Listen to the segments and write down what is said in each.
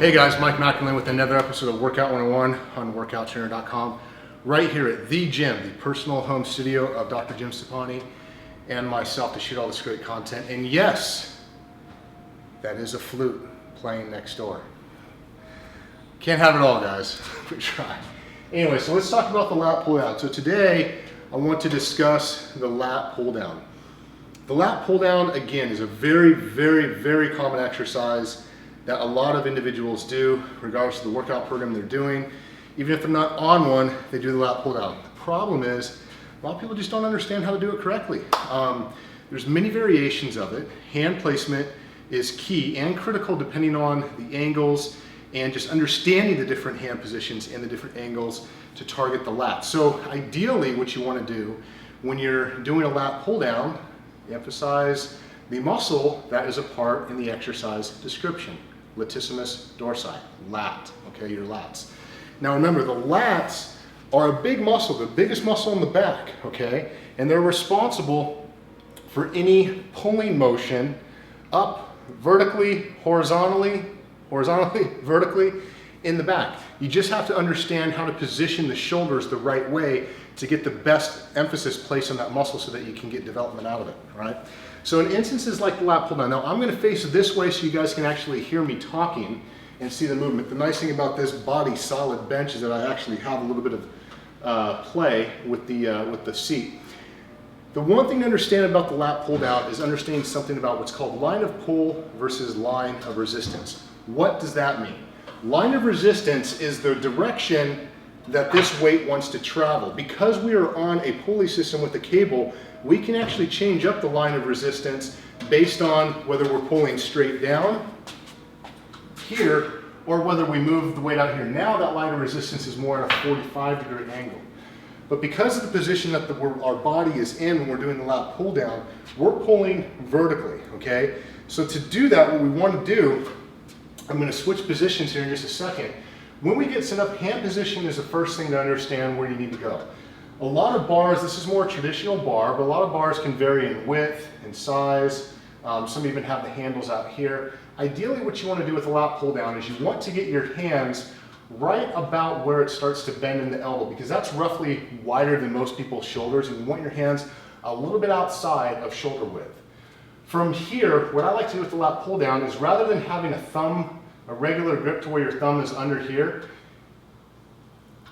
Hey guys, Mike McElwain with another episode of Workout 101 on workouttrainer.com. Right here at the gym, the personal home studio of Dr. Jim Stepani and myself to shoot all this great content. And yes, that is a flute playing next door. Can't have it all, guys. We try. Anyway, so let's talk about the lat pull down. So today, I want to discuss the lat pull down. The lat pull down, again, is a very, very, very common exercise that a lot of individuals do, regardless of the workout program they're doing. Even if they're not on one, they do the lat pull down. The problem is, a lot of people just don't understand how to do it correctly. There's many variations of it. Hand placement is key and critical depending on the angles and just understanding the different hand positions and the different angles to target the lat. So ideally, what you want to do when you're doing a lat pull down, emphasize the muscle that is a part in the exercise description. Latissimus dorsi, lat, okay, your lats. Now remember, the lats are a big muscle, the biggest muscle in the back, okay? And they're responsible for any pulling motion up vertically, horizontally, vertically in the back. You just have to understand how to position the shoulders the right way to get the best emphasis placed on that muscle so that you can get development out of it, right? So in instances like the lat pull down, now I'm going to face this way so you guys can actually hear me talking and see the movement. The nice thing about this body solid bench is that I actually have a little bit of play with the seat. The one thing to understand about the lat pull down is understanding something about what's called line of pull versus line of resistance. What does that mean? Line of resistance is the direction that this weight wants to travel. Because we are on a pulley system with a cable, we can actually change up the line of resistance based on whether we're pulling straight down here or whether we move the weight out here. Now that line of resistance is more at a 45-degree angle. But because of the position that our body is in when we're doing the lat pull down, we're pulling vertically, okay? So to do that, what we want to do, I'm going to switch positions here in just a second. When we get set up, hand position is the first thing to understand where you need to go. A lot of bars, this is more traditional bar, but a lot of bars can vary in width and size. Some even have the handles out here. Ideally, what you want to do with a lat pull down is you want to get your hands right about where it starts to bend in the elbow, because that's roughly wider than most people's shoulders, and you want your hands a little bit outside of shoulder width. From here, what I like to do with the lat pull down is rather than having a regular grip to where your thumb is under here,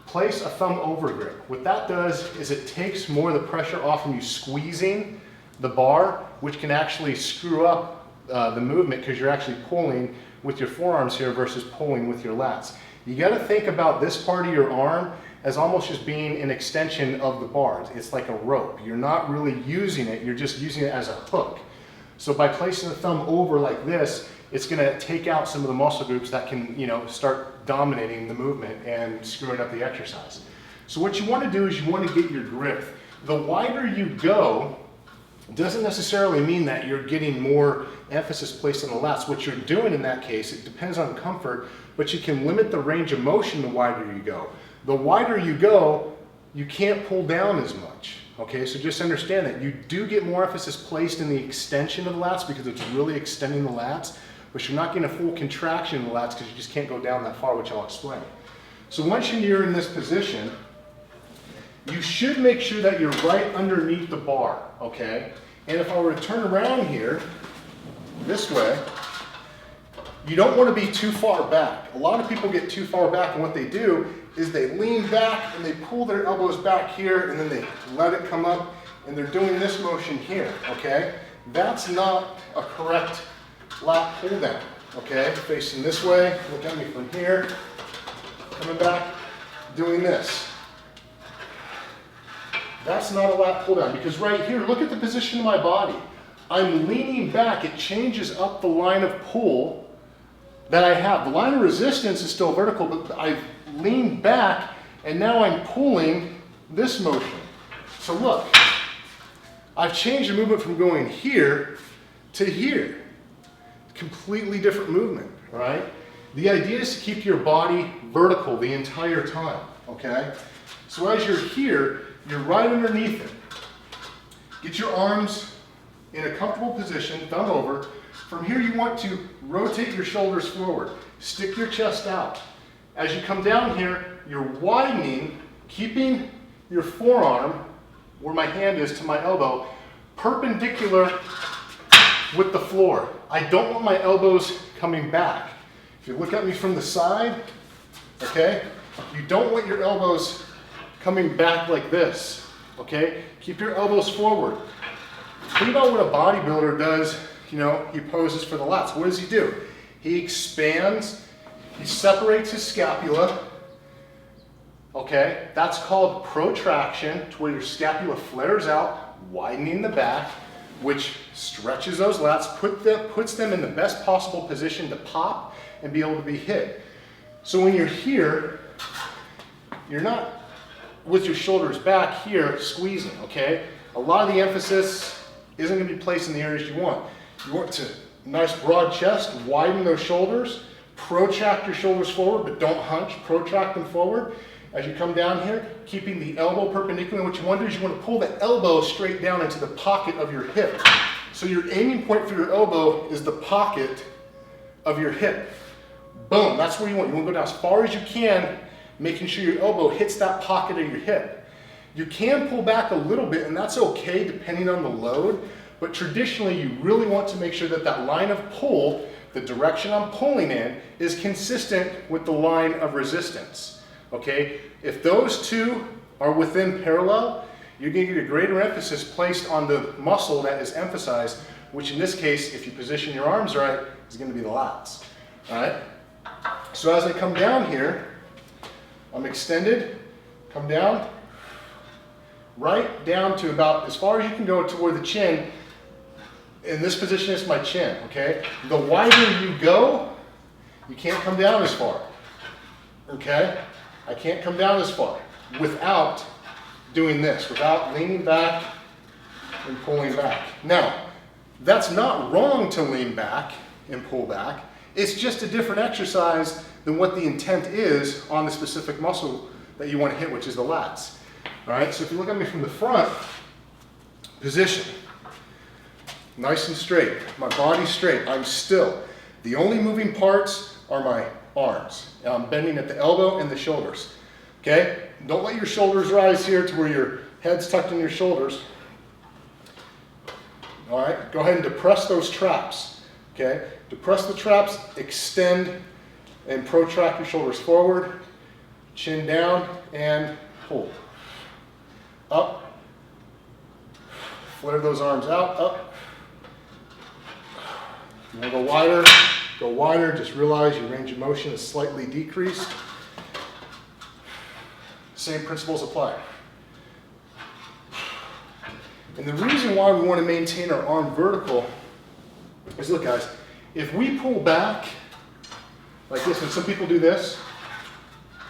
place a thumb over grip. What that does is it takes more of the pressure off from you squeezing the bar, which can actually screw up the movement because you're actually pulling with your forearms here versus pulling with your lats. You got to think about this part of your arm as almost just being an extension of the bars. It's like a rope. You're not really using it, you're just using it as a hook. So by placing the thumb over like this, it's going to take out some of the muscle groups that can, start dominating the movement and screwing up the exercise. So what you want to do is you want to get your grip. The wider you go doesn't necessarily mean that you're getting more emphasis placed on the lats. What you're doing in that case, it depends on comfort, but you can limit the range of motion the wider you go. The wider you go, you can't pull down as much. Okay, so just understand that you do get more emphasis placed in the extension of the lats because it's really extending the lats, but you're not getting a full contraction in the lats because you just can't go down that far, which I'll explain. So once you're in this position, you should make sure that you're right underneath the bar, okay? And if I were to turn around here, this way, you don't want to be too far back. A lot of people get too far back, and what they do is they lean back and they pull their elbows back here and then they let it come up and they're doing this motion here, okay? That's not a correct lat pull down, okay? Facing this way, look at me from here, coming back, doing this. That's not a lat pull down because right here, look at the position of my body. I'm leaning back, it changes up the line of pull that I have. The line of resistance is still vertical, but I've leaned back and now I'm pulling this motion. So look, I've changed the movement from going here to here. Completely different movement, right? The idea is to keep your body vertical the entire time, okay? So as you're here, you're right underneath it. Get your arms in a comfortable position, thumb over. From here you want to rotate your shoulders forward. Stick your chest out. As you come down here, you're widening, keeping your forearm, where my hand is to my elbow, perpendicular with the floor. I don't want my elbows coming back. If you look at me from the side, okay, you don't want your elbows coming back like this, okay? Keep your elbows forward. Think about what a bodybuilder does, you know, he poses for the lats. What does he do? He expands, he separates his scapula, okay? That's called protraction, to where your scapula flares out, widening the back, which stretches those lats, puts them in the best possible position to pop and be able to be hit. So when you're here, you're not with your shoulders back here squeezing, okay? A lot of the emphasis isn't gonna be placed in the areas you want. You want to, nice broad chest, widen those shoulders, protract your shoulders forward, but don't hunch, protract them forward. As you come down here, keeping the elbow perpendicular, what you want to do is you want to pull the elbow straight down into the pocket of your hip. So your aiming point for your elbow is the pocket of your hip. Boom, that's where you want. You want to go down as far as you can, making sure your elbow hits that pocket of your hip. You can pull back a little bit, and that's okay depending on the load, but traditionally you really want to make sure that that line of pull, the direction I'm pulling in, is consistent with the line of resistance. Okay, if those two are within parallel, you're going to get a greater emphasis placed on the muscle that is emphasized, which in this case, if you position your arms right, is going to be the lats. All right, so as I come down here, I'm extended, come down, right down to about as far as you can go toward the chin. In this position, it's my chin, okay? The wider you go, you can't come down as far, okay? I can't come down as far without doing this, without leaning back and pulling back. Now, that's not wrong to lean back and pull back. It's just a different exercise than what the intent is on the specific muscle that you want to hit, which is the lats. All right, so if you look at me from the front, position, nice and straight, my body's straight, I'm still. The only moving parts are my arms. And I'm bending at the elbow and the shoulders. Okay? Don't let your shoulders rise here to where your head's tucked in your shoulders. All right? Go ahead and depress those traps. Okay? Depress the traps, extend and protract your shoulders forward, chin down, and hold. Up. Flare those arms out, up. You want to go wider? Go wider, just realize your range of motion is slightly decreased. Same principles apply. And the reason why we want to maintain our arm vertical is, look guys, if we pull back like this, and some people do this,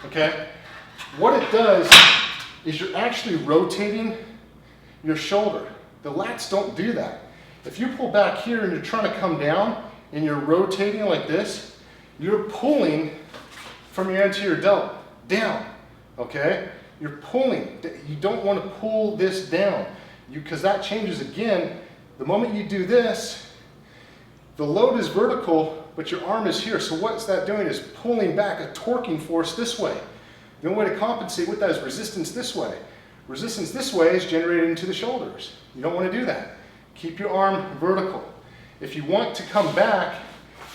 okay, what it does is you're actually rotating your shoulder. The lats don't do that. If you pull back here and you're trying to come down, and you're rotating like this, you're pulling from your anterior delt down, okay? You're pulling. You don't want to pull this down because that changes again. The moment you do this, the load is vertical, but your arm is here. So what's that doing is pulling back, a torquing force this way. The only way to compensate with that is resistance this way. Resistance this way is generated into the shoulders. You don't want to do that. Keep your arm vertical. If you want to come back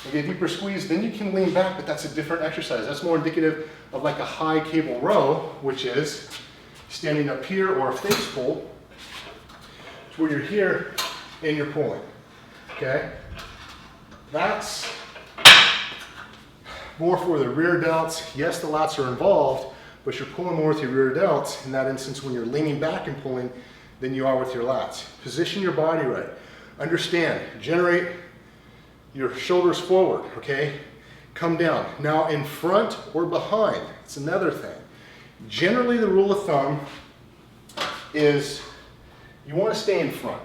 and get a deeper squeeze, then you can lean back, but that's a different exercise. That's more indicative of like a high cable row, which is standing up here, or a face pull, where you're here and you're pulling, okay? That's more for the rear delts. Yes, the lats are involved, but you're pulling more with your rear delts in that instance when you're leaning back and pulling than you are with your lats. Position your body right. Understand, generate your shoulders forward, okay? Come down. Now in front or behind, it's another thing. Generally the rule of thumb is you want to stay in front.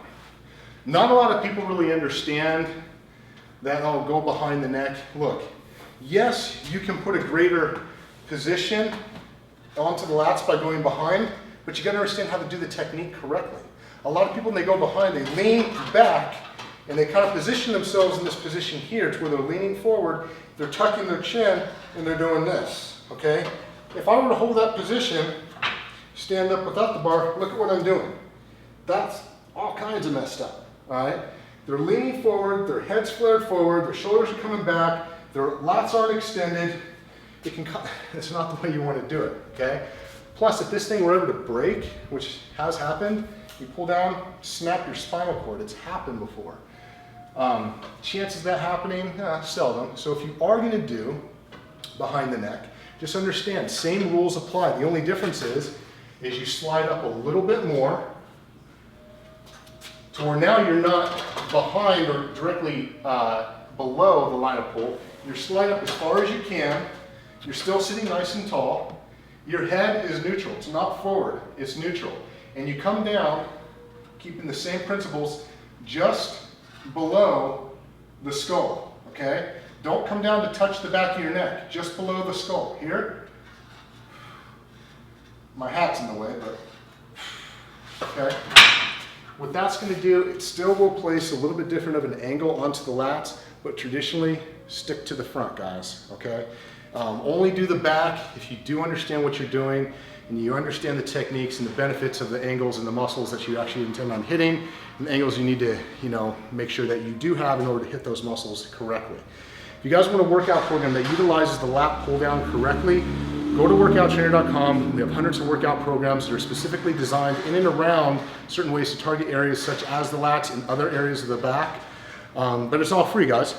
Not a lot of people really understand that, oh, go behind the neck. Look, yes, you can put a greater position onto the lats by going behind, but you got to understand how to do the technique correctly. A lot of people, when they go behind, they lean back and they kind of position themselves in this position here to where they're leaning forward. they're tucking their chin and they're doing this, okay? If I were to hold that position, stand up without the bar, look at what I'm doing. That's all kinds of messed up, all right? They're leaning forward, their head's flared forward, their shoulders are coming back, their lats aren't extended. It's not the way you want to do it, okay? Plus, if this thing were ever to break, which has happened, you pull down, snap your spinal cord. It's happened before. Chances of that happening, seldom. So if you are going to do behind the neck, just understand, same rules apply. The only difference is you slide up a little bit more to where now you're not behind or directly below the line of pull. You slide up as far as you can. You're still sitting nice and tall. Your head is neutral. It's not forward. It's neutral. And you come down, keeping the same principles, just below the skull, okay? Don't come down to touch the back of your neck, just below the skull. Here. My hat's in the way, but, okay? What that's going to do, it still will place a little bit different of an angle onto the lats, but traditionally, stick to the front, guys, okay? Only do the back if you do understand what you're doing and you understand the techniques and the benefits of the angles and the muscles that you actually intend on hitting and the angles you need to, make sure that you do have in order to hit those muscles correctly. If you guys want a workout program that utilizes the lat pull down correctly, go to workouttrainer.com. We have hundreds of workout programs that are specifically designed in and around certain ways to target areas such as the lats and other areas of the back. But it's all free, guys.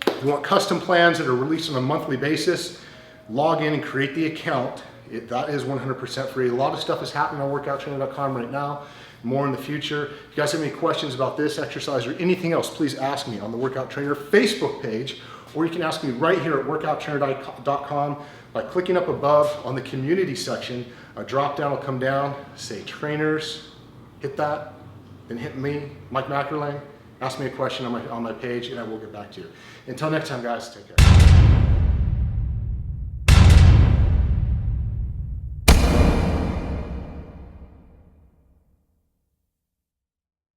If you want custom plans that are released on a monthly basis, log in and create the account. That is 100% free. A lot of stuff is happening on workouttrainer.com right now, more in the future. If you guys have any questions about this exercise or anything else, please ask me on the Workout Trainer Facebook page, or you can ask me right here at workouttrainer.com by clicking up above on the community section. A drop down will come down, say trainers, hit that, then hit me, Mike Mackerlang. Ask me a question on my page and I will get back to you. Until next time, guys, take care.